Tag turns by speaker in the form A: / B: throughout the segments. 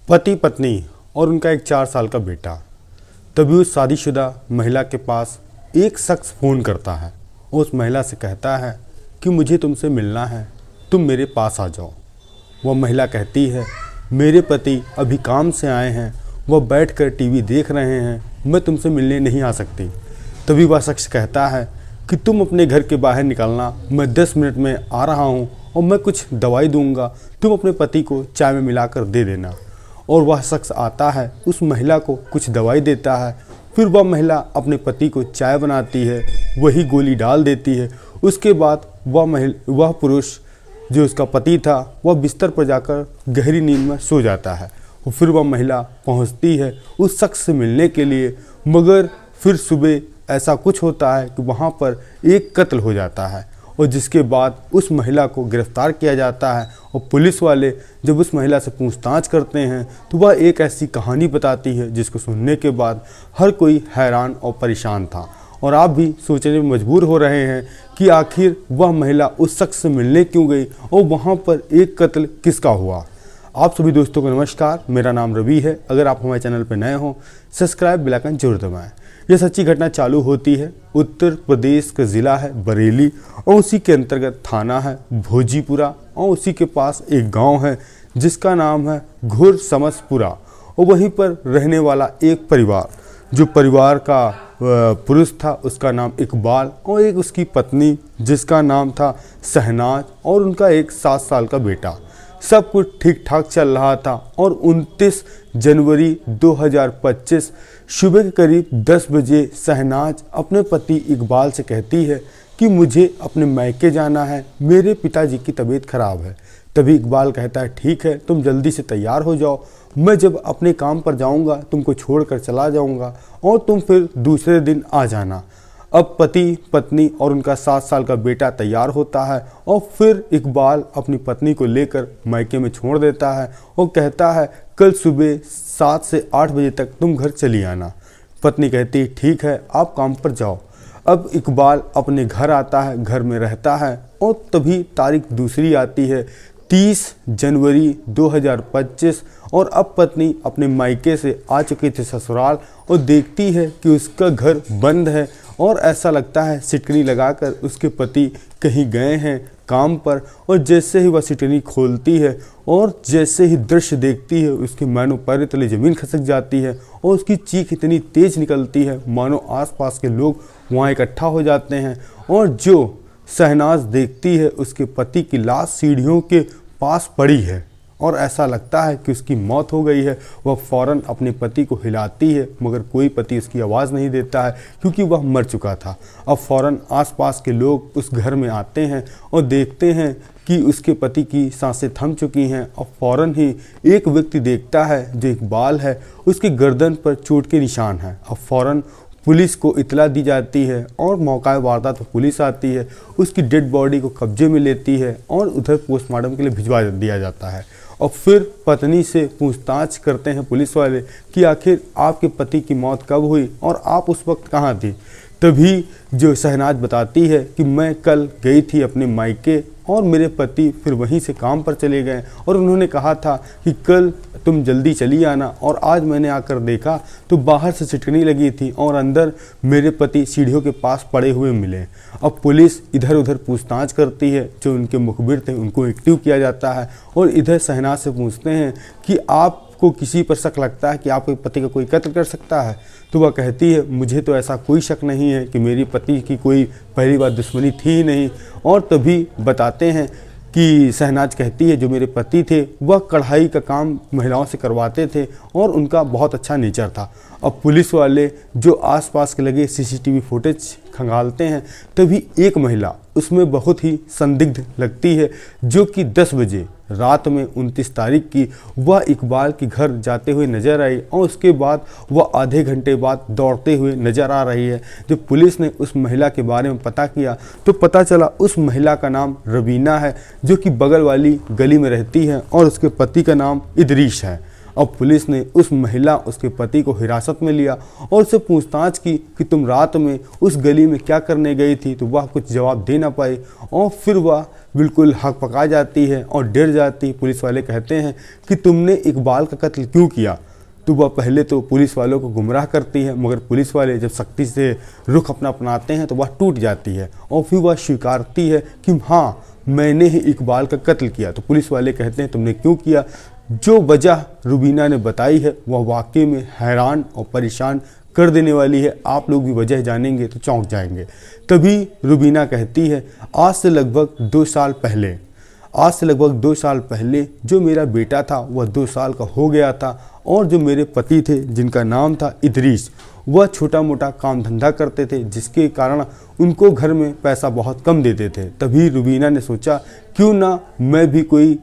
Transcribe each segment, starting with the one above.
A: पति पत्नी और उनका एक 4 साल का बेटा। तभी उस शादीशुदा महिला के पास एक शख्स फ़ोन करता है और उस महिला से कहता है कि मुझे तुमसे मिलना है, तुम मेरे पास आ जाओ। वह महिला कहती है मेरे पति अभी काम से आए हैं, वह बैठकर टीवी देख रहे हैं, मैं तुमसे मिलने नहीं आ सकती। तभी वह शख्स कहता है कि तुम अपने घर के बाहर निकलना, मैं 10 मिनट में आ रहा हूँ और मैं कुछ दवाई दूंगा, तुम अपने पति को चाय में मिलाकर दे देना। और वह शख्स आता है, उस महिला को कुछ दवाई देता है, फिर वह महिला अपने पति को चाय बनाती है, वही गोली डाल देती है। उसके बाद वह पुरुष जो उसका पति था वह बिस्तर पर जाकर गहरी नींद में सो जाता है। और फिर वह महिला पहुंचती है उस शख्स से मिलने के लिए, मगर फिर सुबह ऐसा कुछ होता है कि वहाँ पर एक कत्ल हो जाता है और जिसके बाद उस महिला को गिरफ्तार किया जाता है। और पुलिस वाले जब उस महिला से पूछताछ करते हैं तो वह एक ऐसी कहानी बताती है जिसको सुनने के बाद हर कोई हैरान और परेशान था। और आप भी सोचने में मजबूर हो रहे हैं कि आखिर वह महिला उस शख्स से मिलने क्यों गई और वहाँ पर एक कत्ल किसका हुआ। आप सभी दोस्तों को नमस्कार, मेरा नाम रवि है। अगर आप हमारे चैनल पर नए हो, सब्सक्राइब बेल आइकन जरूर दबाएं। यह सच्ची घटना चालू होती है उत्तर प्रदेश का ज़िला है बरेली और उसी के अंतर्गत थाना है भोजीपुरा और उसी के पास एक गांव है जिसका नाम है घुर समसपुरा। और वहीं पर रहने वाला एक परिवार, जो परिवार का पुरुष था उसका नाम इकबाल और एक उसकी पत्नी जिसका नाम था शहनाज और उनका एक 7 साल का बेटा। सब कुछ ठीक ठाक चल रहा था और 29 जनवरी 2025 सुबह के करीब 10 बजे शहनाज अपने पति इकबाल से कहती है कि मुझे अपने मायके जाना है, मेरे पिताजी की तबीयत खराब है। तभी इकबाल कहता है ठीक है, तुम जल्दी से तैयार हो जाओ, मैं जब अपने काम पर जाऊंगा तुमको छोड़कर चला जाऊंगा और तुम फिर दूसरे दिन आ जाना। अब पति पत्नी और उनका 7 साल का बेटा तैयार होता है और फिर इकबाल अपनी पत्नी को लेकर मायके में छोड़ देता है और कहता है कल सुबह 7 से 8 बजे तक तुम घर चली आना। पत्नी कहती ठीक है, आप काम पर जाओ। अब इकबाल अपने घर आता है, घर में रहता है और तभी तारीख दूसरी आती है 30 जनवरी 2025 और अब पत्नी अपने मायके से आ चुकी थी ससुराल और देखती है कि उसका घर बंद है और ऐसा लगता है सिटकनी लगाकर उसके पति कहीं गए हैं काम पर। और जैसे ही वह सिटकनी खोलती है और जैसे ही दृश्य देखती है उसके मानो पैर तले ज़मीन खिसक जाती है और उसकी चीख इतनी तेज़ निकलती है मानो आसपास के लोग वहाँ इकट्ठा हो जाते हैं। और जो शहनाज देखती है उसके पति की लाश सीढ़ियों के पास पड़ी है और ऐसा लगता है कि उसकी मौत हो गई है। वह फ़ौरन अपने पति को हिलाती है मगर कोई पति उसकी आवाज़ नहीं देता है क्योंकि वह मर चुका था। अब फ़ौरन आसपास के लोग उस घर में आते हैं और देखते हैं कि उसके पति की सांसें थम चुकी हैं और फ़ौरन ही एक व्यक्ति देखता है जो इकबाल है, उसकी गर्दन पर चोट के निशान हैं। अब फ़ौरन पुलिस को इतला दी जाती है और मौका वारदात पर पुलिस आती है, उसकी डेड बॉडी को कब्जे में लेती है और उधर पोस्टमार्टम के लिए भिजवा दिया जाता है। और फिर पत्नी से पूछताछ करते हैं पुलिस वाले कि आखिर आपके पति की मौत कब हुई और आप उस वक्त कहाँ थी। तभी जो शहनाज बताती है कि मैं कल गई थी अपने मायके और मेरे पति फिर वहीं से काम पर चले गए और उन्होंने कहा था कि कल तुम जल्दी चली आना। और आज मैंने आकर देखा तो बाहर से सिटकनी लगी थी और अंदर मेरे पति सीढ़ियों के पास पड़े हुए मिले। अब पुलिस इधर उधर पूछताछ करती है, जो उनके मुखबिर थे उनको एक्टिव किया जाता है और इधर शहनाज से पूछते हैं कि आपको किसी पर शक लगता है कि आपके पति का कोई कत्ल कर सकता है। तो वह कहती है मुझे तो ऐसा कोई शक नहीं है कि मेरी पति की कोई पहली बार दुश्मनी थी ही नहीं। और तभी बताते हैं कि शहनाज कहती है जो मेरे पति थे वह कढ़ाई का काम महिलाओं से करवाते थे और उनका बहुत अच्छा नेचर था। अब पुलिस वाले जो आसपास के लगे सीसीटीवी फुटेज खंगालते हैं तभी एक महिला उसमें बहुत ही संदिग्ध लगती है, जो कि 10 बजे रात में 29 तारीख की वह इकबाल के घर जाते हुए नजर आई और उसके बाद वह आधे घंटे बाद दौड़ते हुए नजर आ रही है। जब पुलिस ने उस महिला के बारे में पता किया तो पता चला उस महिला का नाम रवीना है, जो कि बगल वाली गली में रहती है और उसके पति का नाम इदरीश है। अब पुलिस ने उस महिला उसके पति को हिरासत में लिया और उससे पूछताछ की कि तुम रात में उस गली में क्या करने गई थी, तो वह कुछ जवाब दे ना पाई और फिर वह बिल्कुल हक पका जाती है और डर जाती है। पुलिस वाले कहते हैं कि तुमने इकबाल का कत्ल क्यों किया। तो वह पहले तो पुलिस वालों को गुमराह करती है, मगर पुलिस वाले जब सख्ती से रुख अपना अपनाते हैं तो वह टूट जाती है और फिर वह स्वीकारती है कि हाँ, मैंने ही इकबाल का कत्ल किया। तो पुलिस वाले कहते हैं तुमने क्यों किया। जो वजह रुबीना ने बताई है वह वाकई में हैरान और परेशान कर देने वाली है। आप लोग भी वजह जानेंगे तो चौंक जाएंगे। तभी रुबीना कहती है आज से लगभग 2 साल पहले जो मेरा बेटा था वह 2 साल का हो गया था और जो मेरे पति थे जिनका नाम था इदरीस, वह छोटा मोटा काम धंधा करते थे जिसके कारण उनको घर में पैसा बहुत कम देते थे। तभी रुबीना ने सोचा क्यों ना मैं भी कोई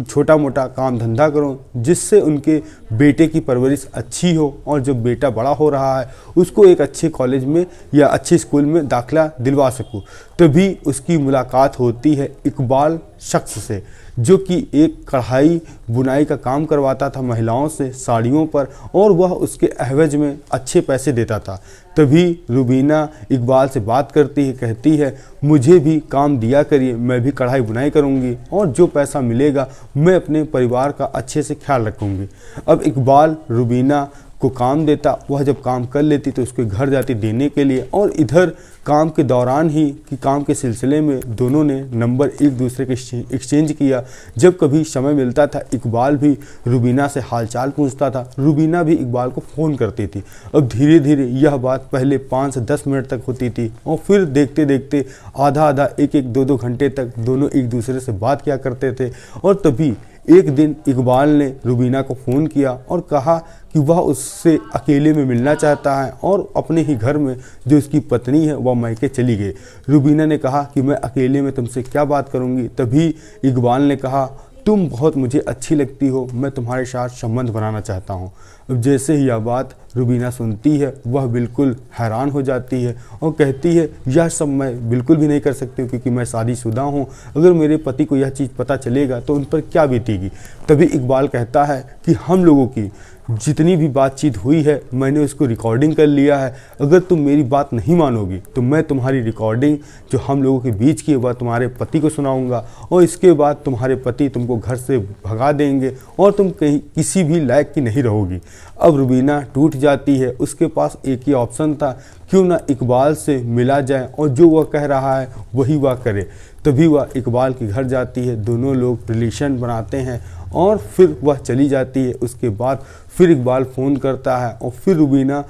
A: छोटा मोटा काम धंधा करूं जिससे उनके बेटे की परवरिश अच्छी हो और जब बेटा बड़ा हो रहा है उसको एक अच्छे कॉलेज में या अच्छे स्कूल में दाखिला दिलवा सकूं। तभी उसकी मुलाकात होती है इकबाल शख्स से, जो कि एक कढ़ाई बुनाई का काम करवाता था महिलाओं से साड़ियों पर, और वह उसके एवज में अच्छे पैसे देता था। तभी रुबीना इकबाल से बात करती है, कहती है मुझे भी काम दिया करिए, मैं भी कढ़ाई बुनाई करूंगी और जो पैसा मिलेगा मैं अपने परिवार का अच्छे से ख्याल रखूंगी। अब इकबाल रुबीना को काम देता, वह जब काम कर लेती तो उसके घर जाती देने के लिए, और इधर काम के दौरान ही कि काम के सिलसिले में दोनों ने नंबर एक दूसरे के एक्सचेंज किया। जब कभी समय मिलता था इकबाल भी रुबीना से हालचाल पूछता था, रुबीना भी इकबाल को फ़ोन करती थी। अब धीरे धीरे यह बात पहले 5 से 10 मिनट तक होती थी और फिर देखते देखते आधा 1-2 घंटे तक दोनों एक दूसरे से बात किया करते थे। और तभी एक दिन इकबाल ने रुबीना को फ़ोन किया और कहा कि वह उससे अकेले में मिलना चाहता है और अपने ही घर में जो उसकी पत्नी है वह मायके चली गई। रुबीना ने कहा कि मैं अकेले में तुमसे क्या बात करूंगी। तभी इकबाल ने कहा तुम बहुत मुझे अच्छी लगती हो, मैं तुम्हारे साथ संबंध बनाना चाहता हूँ। अब जैसे ही यह बात रुबीना सुनती है वह बिल्कुल हैरान हो जाती है और कहती है यह सब मैं बिल्कुल भी नहीं कर सकती हूँ क्योंकि मैं शादीशुदा हूँ, अगर मेरे पति को यह चीज़ पता चलेगा तो उन पर क्या बीतेगी। तभी इकबाल कहता है कि हम लोगों की जितनी भी बातचीत हुई है मैंने उसको रिकॉर्डिंग कर लिया है, अगर तुम मेरी बात नहीं मानोगी तो मैं तुम्हारी रिकॉर्डिंग जो हम लोगों के बीच की है वह तुम्हारे पति को सुनाऊंगा और इसके बाद तुम्हारे पति तुमको घर से भगा देंगे और तुम कहीं किसी भी लायक की नहीं रहोगी। अब रुबीना टूट जाती है, उसके पास एक ही ऑप्शन था, क्यों ना इकबाल से मिला जाए और जो वह कह रहा है वही वह करे। तभी वह इकबाल के घर जाती है, दोनों लोग रिलेशन बनाते हैं और फिर वह चली जाती है। उसके बाद फिर इकबाल फ़ोन करता है और फिर रुबीना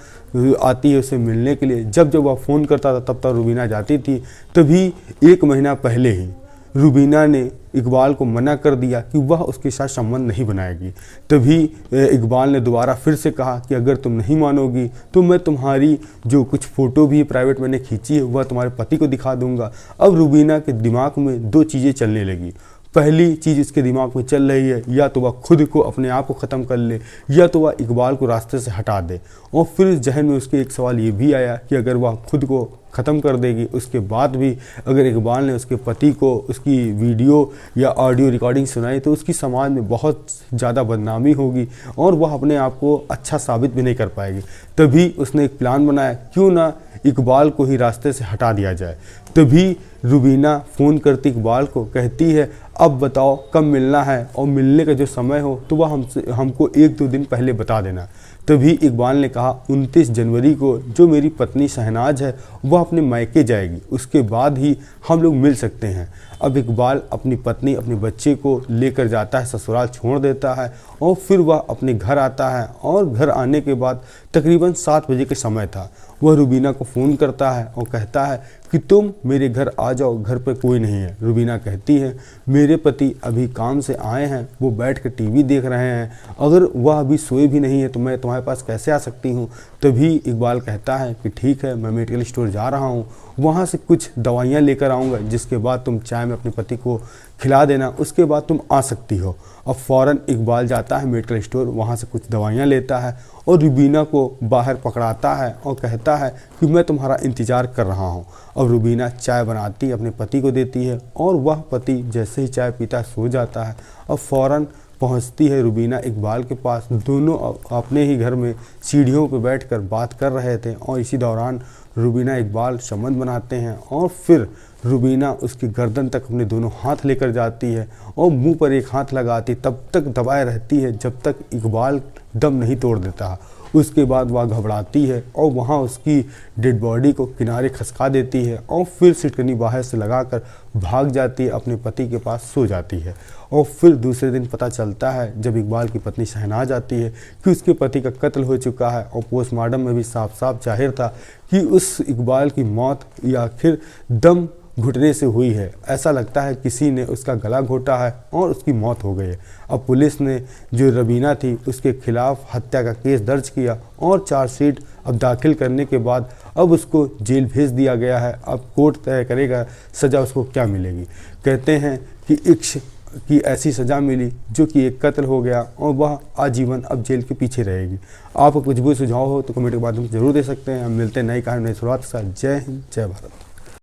A: आती है उसे मिलने के लिए। जब वह फ़ोन करता था तब तक रुबीना जाती थी। तभी 1 महीना पहले ही रुबीना ने इकबाल को मना कर दिया कि वह उसके साथ संबंध नहीं बनाएगी। तभी इकबाल ने दोबारा फिर से कहा कि अगर तुम नहीं मानोगी तो मैं तुम्हारी जो कुछ फ़ोटो भी प्राइवेट मैंने खींची है वह तुम्हारे पति को दिखा दूंगा। अब रुबीना के दिमाग में 2 चीज़ें चलने लगी। पहली चीज़ इसके दिमाग में चल रही है या तो वह खुद को अपने आप को ख़त्म कर ले या तो वह इकबाल को रास्ते से हटा दे। और फिर जहन में उसके एक सवाल ये भी आया कि अगर वह खुद को ख़त्म कर देगी उसके बाद भी अगर इकबाल ने उसके पति को उसकी वीडियो या ऑडियो रिकॉर्डिंग सुनाई तो उसकी समाज में बहुत ज़्यादा बदनामी होगी और वह अपने आप को अच्छा साबित भी नहीं कर पाएगी। तभी उसने एक प्लान बनाया, क्यों ना इकबाल को ही रास्ते से हटा दिया जाए। तभी रुबीना फ़ोन करती इकबाल को, कहती है अब बताओ कब मिलना है और मिलने का जो समय हो तो वह हमको 1-2 दिन पहले बता देना। तभी इकबाल ने कहा 29 जनवरी को जो मेरी पत्नी शहनाज है वह अपने मायके जाएगी, उसके बाद ही हम लोग मिल सकते हैं। अब इकबाल अपनी पत्नी अपने बच्चे को लेकर जाता है, ससुराल छोड़ देता है और फिर वह अपने घर आता है और घर आने के बाद तकरीबन 7 बजे के समय था। वह रुबीना को फ़ोन करता है और कहता है कि तुम मेरे घर आ जाओ, घर पर कोई नहीं है। रुबीना कहती है मेरे पति अभी काम से आए हैं, वो बैठ कर टीवी देख रहे हैं, अगर वह अभी सोए भी नहीं है तो मैं तुम्हारे पास कैसे आ सकती हूँ। तभी इकबाल कहता है कि ठीक है, मैं मेडिकल स्टोर जा रहा हूँ, वहाँ से कुछ दवाइयाँ लेकर आऊँगा जिसके बाद तुम चाय में अपने पति को खिला देना, उसके बाद तुम आ सकती हो। अब फ़ौरन इकबाल जाता है मेडिकल स्टोर, वहाँ से कुछ दवाइयाँ लेता है और रुबीना को बाहर पकड़ाता है और कहता है कि मैं तुम्हारा इंतज़ार कर रहा हूँ। अब रुबीना चाय बनाती अपने पति को देती है और वह पति जैसे ही चाय पीता सो जाता है। अब फ़ौरन पहुंचती है रुबीना इकबाल के पास। दोनों अपने ही घर में सीढ़ियों पर बैठकर बात कर रहे थे और इसी दौरान रुबीना इकबाल संबंध बनाते हैं और फिर रुबीना उसकी गर्दन तक अपने दोनों हाथ लेकर जाती है और मुंह पर एक हाथ लगाती, तब तक दबाए रहती है जब तक इकबाल दम नहीं तोड़ देता। उसके बाद वह घबराती है और वहाँ उसकी डेड बॉडी को किनारे खसका देती है और फिर सिटकनी बाहर से लगाकर भाग जाती है, अपने पति के पास सो जाती है। और फिर दूसरे दिन पता चलता है जब इकबाल की पत्नी शहनाज आती है कि उसके पति का कत्ल हो चुका है और पोस्टमार्टम में भी साफ साफ जाहिर था कि उस इकबाल की मौत या आखिर दम घुटने से हुई है। ऐसा लगता है किसी ने उसका गला घोटा है और उसकी मौत हो गई है। अब पुलिस ने जो रुबीना थी उसके खिलाफ हत्या का केस दर्ज किया और चार्जशीट अब दाखिल करने के बाद अब उसको जेल भेज दिया गया है। अब कोर्ट तय करेगा सज़ा उसको क्या मिलेगी। कहते हैं कि इश्क की ऐसी सज़ा मिली जो कि एक कत्ल हो गया और वह आजीवन अब जेल के पीछे रहेगी। आपको कुछ भी सुझाव हो तो कमेंट के माध्यम से जरूर दे सकते हैं। हम मिलते हैं नई कहानी नई शुरुआत के साथ। जय हिंद, जय भारत।